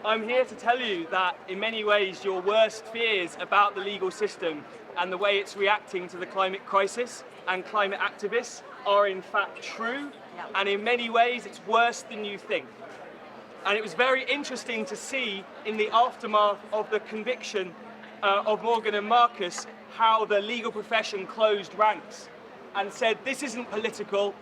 I'm here to tell you that in many ways your worst fears about the legal system and the way it's reacting to the climate crisis and climate activists are in fact true, and in many ways it's worse than you think. And it was very interesting to see in the aftermath of the conviction of Morgan and Marcus how the legal profession closed ranks and said this isn't political,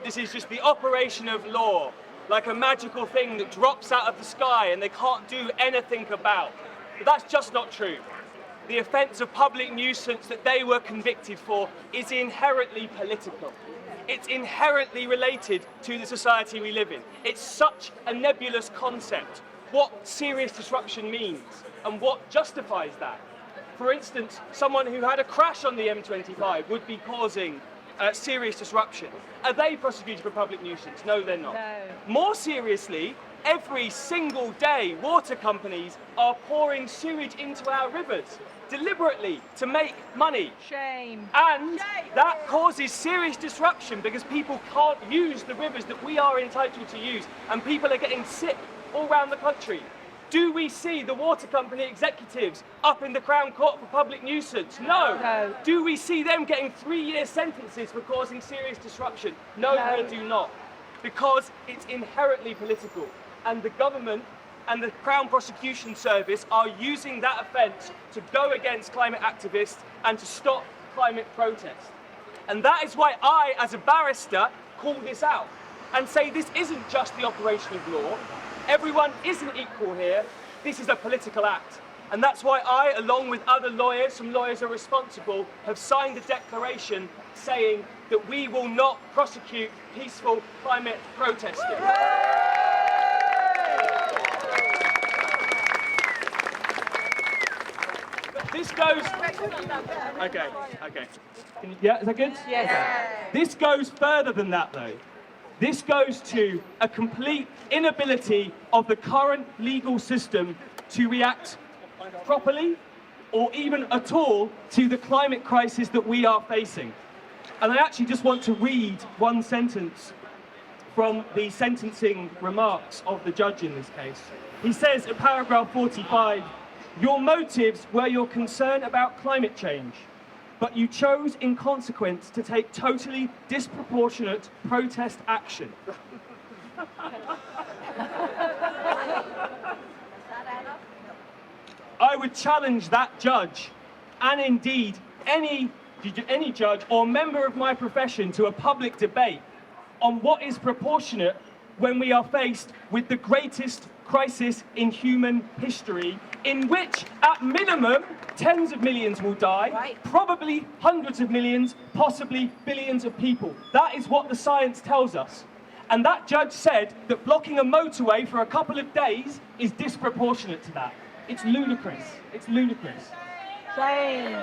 this is just the operation of law, like a magical thing that drops out of the sky and they can't do anything about. But that's just not true. The offence of public nuisance that they were convicted for is inherently political. It's inherently related to the society we live in. It's such a nebulous concept. What serious disruption means and what justifies that. For instance, someone who had a crash on the M25 would be causing serious disruption. Are they prosecuted for public nuisance? No, they're not. No. More seriously, every single day water companies are pouring sewage into our rivers deliberately to make money. Shame. And that causes serious disruption because people can't use the rivers that we are entitled to use, and people are getting sick all around the country. Do we see the water company executives up in the Crown Court for public nuisance? No. Do we see them getting 3-year sentences for causing serious disruption? No, we do not. Because it's inherently political, and the government and the Crown Prosecution Service are using that offence to go against climate activists and to stop climate protest. And that is why I, as a barrister, call this out and say this isn't just the operation of law. Everyone isn't equal here. This is a political act. And that's why I, along with other lawyers, some lawyers are responsible, have signed a declaration saying that we will not prosecute peaceful climate protesting. This goes... Okay. Yeah, is that good? Yes. This goes further than that, though. This goes to a complete inability of the current legal system to react properly or even at all to the climate crisis that we are facing. And I actually just want to read one sentence from the sentencing remarks of the judge in this case. He says in paragraph 45, "Your motives were your concern about climate change, but you chose in consequence to take totally disproportionate protest action." I would challenge that judge, and indeed any judge or member of my profession, to a public debate on what is proportionate when we are faced with the greatest crisis in human history, in which, at minimum, tens of millions will die, probably hundreds of millions, possibly billions of people. That is what the science tells us. And that judge said that blocking a motorway for a couple of days is disproportionate to that. It's ludicrous. It's ludicrous. Shame.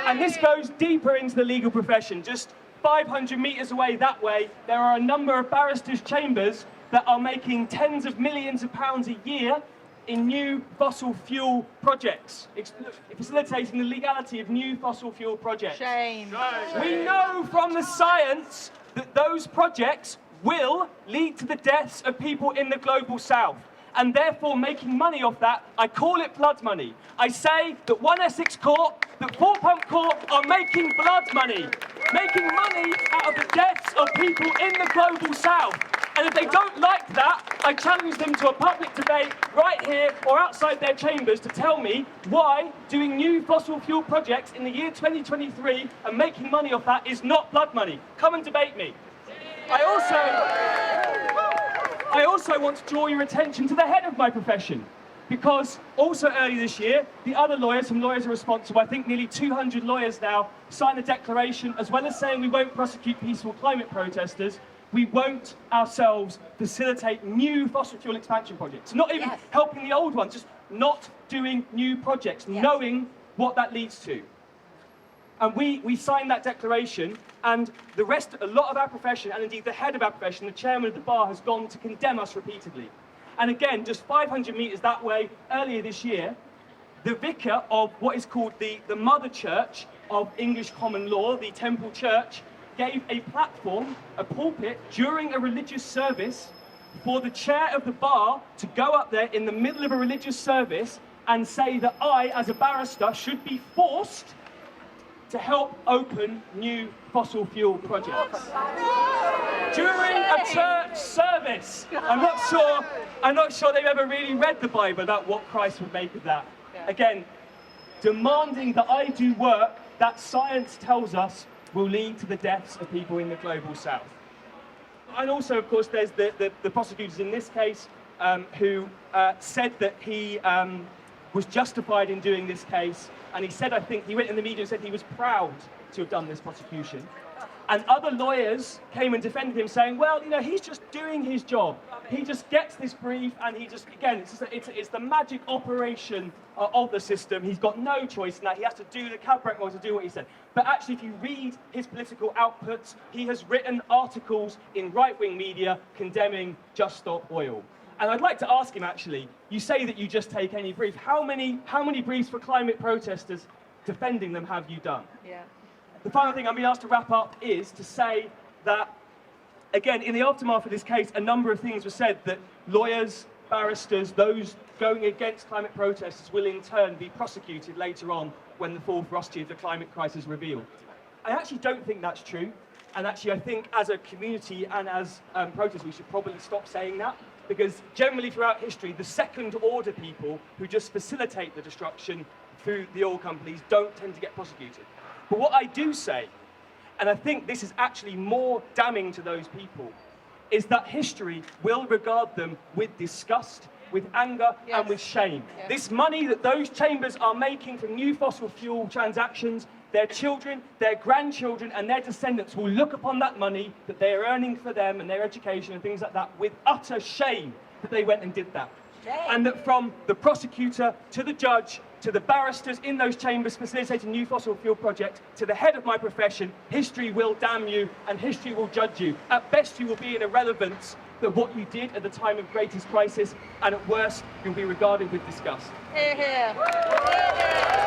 And this goes deeper into the legal profession. Just 500 metres away that way, there are a number of barristers' chambers that are making tens of millions of pounds a year in new fossil fuel projects, facilitating the legality of new fossil fuel projects. Shame. We know from the science that those projects will lead to the deaths of people in the global south, and therefore making money off that, I call it blood money. I say that One Essex Court, that Four Pump Court are making blood money, making money out of the deaths of people in the global south. And if they don't like that, I challenge them to a public debate right here or outside their chambers to tell me why doing new fossil fuel projects in the year 2023 and making money off that is not blood money. Come and debate me. I also want to draw your attention to the head of my profession, because also early this year, the other lawyers, some lawyers are responsible, I think nearly 200 lawyers now, signed a declaration, as well as saying we won't prosecute peaceful climate protesters, we won't ourselves facilitate new fossil fuel expansion projects. Not even helping the old ones, just not doing new projects, knowing what that leads to. And we signed that declaration, and the rest, a lot of our profession, and indeed the head of our profession, the chairman of the bar, has gone to condemn us repeatedly. And again, just 500 metres that way, earlier this year, the vicar of what is called the Mother Church of English Common Law, the Temple Church, gave a platform, a pulpit, during a religious service for the chair of the bar to go up there in the middle of a religious service and say that I, as a barrister, should be forced to help open new fossil fuel projects during a church service. I'm not sure they've ever really read the Bible about what Christ would make of that. Again, demanding that I do work that science tells us will lead to the deaths of people in the global south. And also, of course, there's the prosecutors in this case who said that he was justified in doing this case. And he said, I think, he went in the media and said he was proud to have done this prosecution. And other lawyers came and defended him, saying, well, you know, he's just doing his job. He just gets this brief, and he just, again, it's the magic operation of the system. He's got no choice in that. He has to do the calculate to do what he said. But actually, if you read his political outputs, he has written articles in right-wing media condemning Just Stop Oil. And I'd like to ask him, actually, you say that you just take any brief. How many briefs for climate protesters defending them have you done? Yeah. The final thing I'm being asked to wrap up is to say that, again, in the aftermath of this case, a number of things were said that lawyers, barristers, those going against climate protesters will in turn be prosecuted later on when the full ferocity of the climate crisis is revealed. I actually don't think that's true. And actually, I think as a community and as protesters, we should probably stop saying that. Because generally throughout history, the second order people who just facilitate the destruction through the oil companies don't tend to get prosecuted. But what I do say, and I think this is actually more damning to those people, is that history will regard them with disgust, with anger, and with shame. Yes. This money that those chambers are making from new fossil fuel transactions, their children, their grandchildren, and their descendants will look upon that money that they are earning for them and their education and things like that with utter shame that they went and did that. Shame. And that from the prosecutor to the judge to the barristers in those chambers facilitating new fossil fuel projects to the head of my profession, history will damn you and history will judge you. At best, you will be in irrelevance of what you did at the time of greatest crisis, and at worst, you'll be regarded with disgust. Hear, hear. Hear, hear.